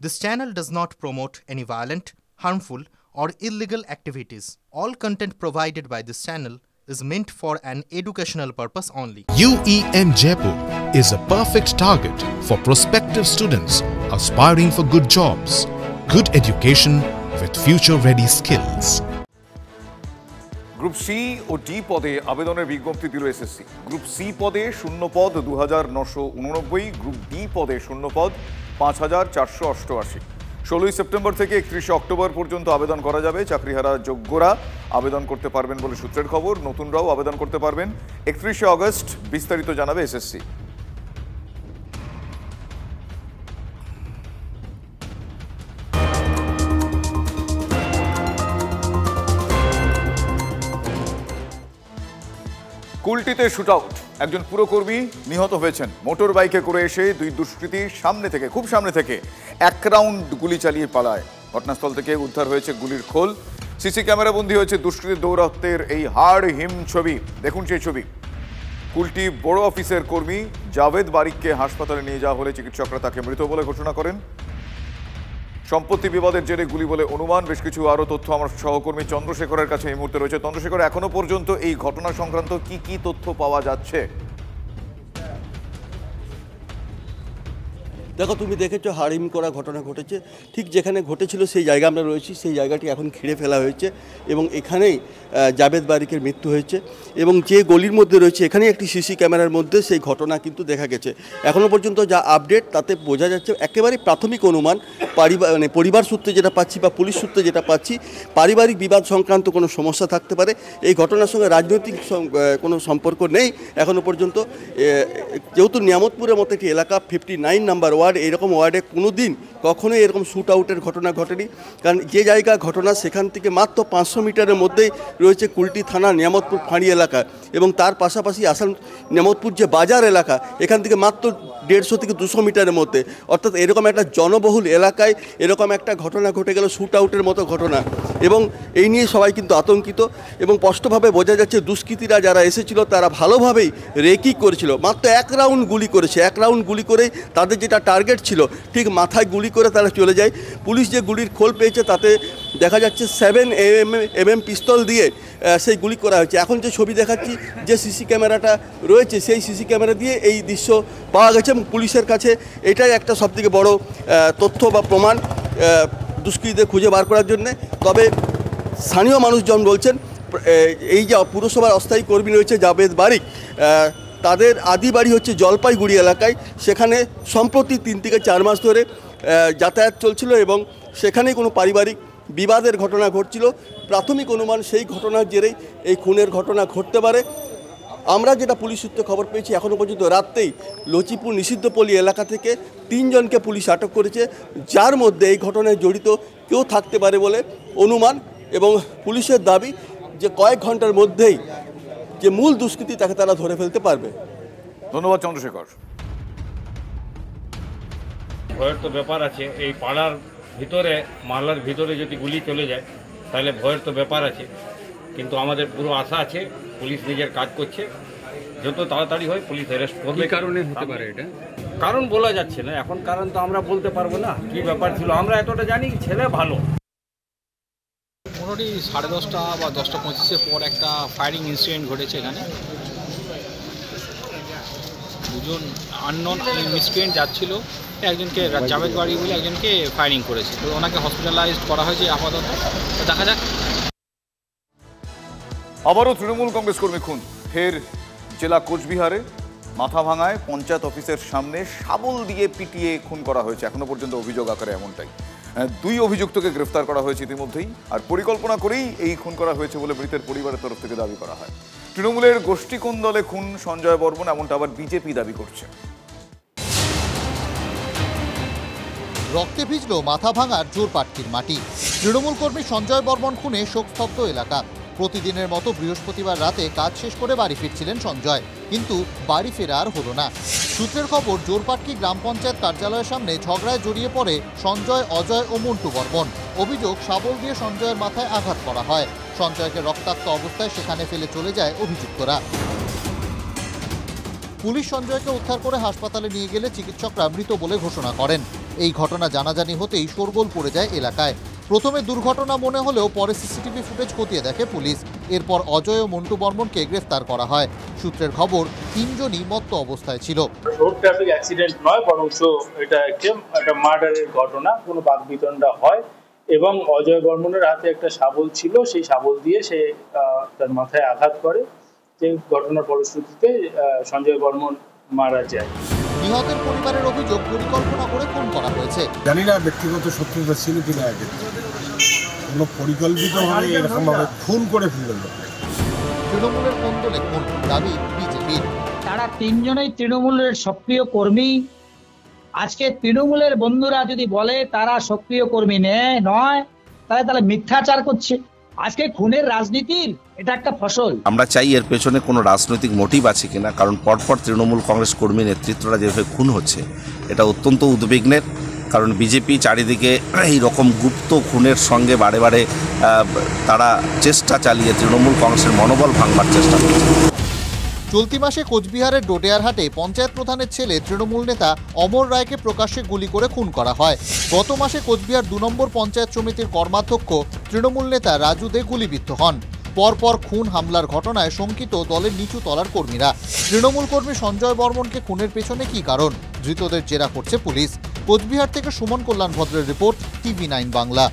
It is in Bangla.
This channel does not promote any violent, harmful, or illegal activities. All content provided by this channel is meant for an educational purpose only. UEM Jaipur is a perfect target for prospective students aspiring for good jobs, good education with future-ready skills. Group C ও ডি পদে আবেদনের বিজ্ঞপ্তি দিল এসএসসি। গ্রুপ সি পদে শূন্য পদ ২,৯৮৯, গ্রুপ ডি পদে শূন্য পদ ৫,৪৮৮। ১৬ই সেপ্টেম্বর থেকে ৩১ অক্টোবর পর্যন্ত আবেদন করা যাবে। চাকরিহারা যোগ্যরা আবেদন করতে পারবেন বলে সূত্রের খবর। নতুনরাও আবেদন করতে পারবেন। ৩১শে অগস্ট বিস্তারিত জানাবে এসএসসি। কুলটিতে শুটআউট, একজন পুরকর্মী নিহত হয়েছেন। মোটর বাইকে করে এসে দুই দুষ্কৃতী খুব সামনে থেকে এক রাউন্ড গুলি চালিয়ে পালায়। ঘটনাস্থল থেকে উদ্ধার হয়েছে গুলির খোল। সিসি ক্যামেরা বন্দী হয়েছে দুষ্কৃতীর দৌরাত্মের এই হাড় হিম ছবি। দেখুন সেই ছবি। কুলটি বড় অফিসের কর্মী জাভেদ বারিককে হাসপাতালে নিয়ে যাওয়া হলে চিকিৎসকরা তাকে মৃত বলে ঘোষণা করেন। সম্পত্তি বিবাদের জেরে গুলি বলে অনুমান। বেশ কিছু আরো তথ্য আমার সহকর্মী চন্দ্রশেখরের কাছে এই মুহূর্তে রয়েছে। চন্দ্রশেখর, এখনো পর্যন্ত এই ঘটনা সংক্রান্ত কি তথ্য পাওয়া যাচ্ছে? দেখো, তুমি দেখেছো হারিম করা ঘটনা ঘটেছে। ঠিক যেখানে ঘটেছিল সেই জায়গা আমরা রয়েছি, সেই জায়গাটি এখন ঘিরে ফেলা হয়েছে এবং এখানেই জাভেদ বারিকের মৃত্যু হয়েছে। এবং যে গলির মধ্যে রয়েছে এখানেই একটি সিসি ক্যামেরার মধ্যে সেই ঘটনা কিন্তু দেখা গেছে। এখনও পর্যন্ত যা আপডেট তাতে বোঝা যাচ্ছে, একেবারে প্রাথমিক অনুমান, পরিবার সূত্রে যেটা পাচ্ছি বা পুলিশ সূত্রে যেটা পাচ্ছি, পারিবারিক বিবাদ সংক্রান্ত কোনো সমস্যা থাকতে পারে। এই ঘটনার সঙ্গে রাজনৈতিক কোনো সম্পর্ক নেই এখনও পর্যন্ত। যেহেতু নিয়ামতপুরের মতো একটি এলাকা, 59 নাম্বার ওয়ার্ড, এরকম ওয়ার্ডে কোনো দিন কখনোই এরকম শ্যুট আউটের ঘটনা ঘটেনি। কারণ যে জায়গা ঘটনা সেখান থেকে মাত্র 500 মিটারের মধ্যেই রয়েছে কুলটি থানা নিয়ামতপুর ফাঁড়ি এলাকা এবং তার পাশাপাশি আসাম নিয়ামতপুর যে বাজার এলাকা, এখান থেকে মাত্র 150 থেকে 200 মিটারের মধ্যে। অর্থাৎ এরকম একটা জনবহুল এলাকায় এরকম একটা ঘটনা ঘটে গেল, শ্যুট আউটের মতো ঘটনা। এবং এই নিয়ে সবাই কিন্তু আতঙ্কিত এবং স্পষ্টভাবে বোঝা যাচ্ছে দুষ্কৃতীরা যারা এসেছিল তারা ভালোভাবেই রেকি করেছিল। মাত্র এক রাউন্ড গুলি করেছে। এক রাউন্ড গুলি করে তাদের যেটা টার্গেট ছিল ঠিক মাথায় গুলি করে তারা চলে যায়। পুলিশ যে গুলির খোল পেয়েছে তাতে দেখা যাচ্ছে 7mm পিস্তল দিয়ে সেই গুলি করা হয়েছে। এখন যে ছবি দেখাচ্ছি, যে সিসি ক্যামেরাটা রয়েছে সেই সিসি ক্যামেরা দিয়ে এই দৃশ্য পাওয়া গেছে এবং পুলিশের কাছে এটাই একটা সবথেকে বড় তথ্য বা প্রমাণ দুষ্কৃতীদের খুঁজে বার করার জন্যে। তবে স্থানীয় মানুষজন বলছেন, এই যে পুরসভার অস্থায়ী কর্মী রয়েছে জাভেদ বারিক, তাদের আদি বাড়ি হচ্ছে জলপাইগুড়ি এলাকায়। সেখানে সম্প্রতি 3 থেকে 4 মাস ধরে যাতায়াত চলছিল এবং সেখানেই কোনো পারিবারিক বিবাদের ঘটনা ঘটছিল। প্রাথমিক অনুমান সেই ঘটনার জেরেই এই খুনের ঘটনা ঘটতে পারে। আমরা যেটা পুলিশ সূত্রে খবর পেয়েছি, এখনও পর্যন্ত রাতেই লচিপুর নিষিদ্ধপল্লী এলাকা থেকে 3 জনকে পুলিশ আটক করেছে, যার মধ্যে এই ঘটনায় জড়িত কেউ থাকতে পারে বলে অনুমান। এবং পুলিশের দাবি যে কয়েক ঘন্টার মধ্যেই যে মূল দুষ্কৃতী তাকে তারা ধরে ফেলতে পারবে। ধন্যবাদ চন্দ্রশেখর। ভয়ের তো ব্যাপার আছে, এই পাড়ার ভিতরে মহল্লার ভিতরে যদি গুলি চলে যায় তাহলে ভয়ের তো ব্যাপার আছে। কিন্তু আমাদের পুরো আশা আছে, পুলিশ নিজের কাজ করছে, যত তাড়াতাড়ি হয় পুলিশ অ্যারেস্ট করবে। কারণে হতে পারে এটা? কারণ বলা যাচ্ছে না এখন, কারণ তো আমরা বলতে পারবো না কি ব্যাপার ছিল। আমরা এতটা জানি ছেলে ভালো। মোটামুটি 10:30 বা 10:25 পর একটা ফায়ারিং ইনসিডেন্ট ঘটেছে এখানে। দুজন আননোন মিসক্রিয়েন্ট যাচ্ছিল, একজনকে জাভেদ বাড়ি বলে একজনকে ফায়ারিং করেছে। তো ওনাকে হসপিটালাইজড করা হয়েছে আপাতত, দেখা যাক। আবারও তৃণমূল কংগ্রেস কর্মী খুন। ফের জেলা কোচবিহারে মাথাভাঙায় পঞ্চায়েত অফিসের সামনে শাবল দিয়ে পিটিয়ে খুন করা হয়েছে। এখনো পর্যন্ত অভিযোগ আকারে এমনটাই। 2 অভিযুক্তকে গ্রেফতার করা হয়েছে ইতিমধ্যেই। আর পরিকল্পনা করেই এই খুন করা হয়েছে বলে মৃতের পরিবারের তরফ থেকে দাবি করা হয়। তৃণমূলের গোষ্ঠী কোন দলে খুন সঞ্জয় বর্মন, এমনটা আবার বিজেপি দাবি করছে। রক্তে ভিজল মাথাভাঙার জোরপাটকির মাটি। তৃণমূল কর্মী সঞ্জয় বর্মন খুনে শোকস্তব্ধ এলাকা। প্রতিদিনের মতো বৃহস্পতিবার রাতে কাজ শেষ করে বাড়ি ফিরছিলেন সঞ্জয়, কিন্তু বাড়ি ফেরা আর হলো না। সূত্রের খবর, জোরপাটকি গ্রাম পঞ্চায়েত কার্যালয়ের সামনে ঝগড়ায় জড়িয়ে পড়ে সঞ্জয়, অজয় ও মন্টু বর্মন। অভিযোগ, শাবল দিয়ে সঞ্জয়ের মাথায় আঘাত করা হয়। সঞ্জয়কে রক্তাক্ত অবস্থায় সেখানে ফেলে চলে যায় অভিযুক্তরা। পুলিশ সঞ্জয়কে উদ্ধার করে হাসপাতালে নিয়ে গেলে চিকিৎসকরা মৃত বলে ঘোষণা করেন। এই ঘটনা জানাজানি হতেই শোরগোল পড়ে যায় এলাকায়। প্রথমে দুর্ঘটনা মনে হলেও পরে সিসিটিভি ফুটেজ খতিয়ে দেখে পুলিশ। এরপর অজয় ও মন্টু বর্মনকে গ্রেফতার করা হয়। সূত্রের খবর, তিনজনই মত্ত অবস্থায় ছিল। রোড ট্রাফিক অ্যাক্সিডেন্ট নয়, বরং এটা একটা মার্ডারের ঘটনা, কোনো বাকবিতণ্ডা হয় এবং অজয় বর্মনের হাতে একটা শাবল ছিল, সেই শাবল দিয়ে সে তার মাথায় আঘাত করে, যে ঘটনার ফলশ্রুতিতে সঞ্জয় বর্মন মারা যায়। নিহতের পরিবারের অভিযোগ, পরিকল্পনা করে খুন করা হয়েছে। জানি না ব্যক্তিগত শত্রুতা ছিল কিনা, কোনো পরিকল্পিতভাবে এরকমভাবে খুন করে ফেলল। তৃণমূলের কোন্দলে খুন, দাবি বিজেপির। তারা তিনজনেই তৃণমূলের সক্রিয় কর্মী। আজকে তৃণমূলের বন্ধুরা যদি বলে তারা সক্রিয় কর্মী নয়, তাহলে মিথ্যাচার করছে। আজকে খুনের রাজনীতির এটা একটা ফসল। আমরা চাই এর পেছনে কোনো রাজনৈতিক মোটিভ আছে কিনা, কারণ পরপর তৃণমূল কংগ্রেস কর্মী নেতৃত্বরা যেভাবে খুন হচ্ছে এটা অত্যন্ত উদ্বিগ্নের। কারণ বিজেপি চারিদিকে এই রকম গুপ্ত খুনের সঙ্গে বারে বারে তারা চেষ্টা চালিয়ে তৃণমূল কংগ্রেসের মনোবল ভাঙবার চেষ্টা করছে। চলতি মাসে কোচবিহারের ডোডেয়ারহাটে পঞ্চায়েত প্রধানের ছেলে তৃণমূল নেতা অমর রায়কে প্রকাশ্যে গুলি করে খুন করা হয়। গত মাসে কোচবিহার 2 নম্বর পঞ্চায়েত সমিতির কর্মাধ্যক্ষ তৃণমূল নেতা রাজু দে গুলিবিদ্ধ হন। পরপর খুন হামলার ঘটনায় শঙ্কিত দলের নিচু তলার কর্মীরা। তৃণমূল কর্মী সঞ্জয় বর্মনকে খুনের পেছনে কী কারণ, ধৃতদের জেরা করছে পুলিশ। কোচবিহার থেকে সুমন কল্যাণ ভদ্রের রিপোর্ট, TV9 বাংলা।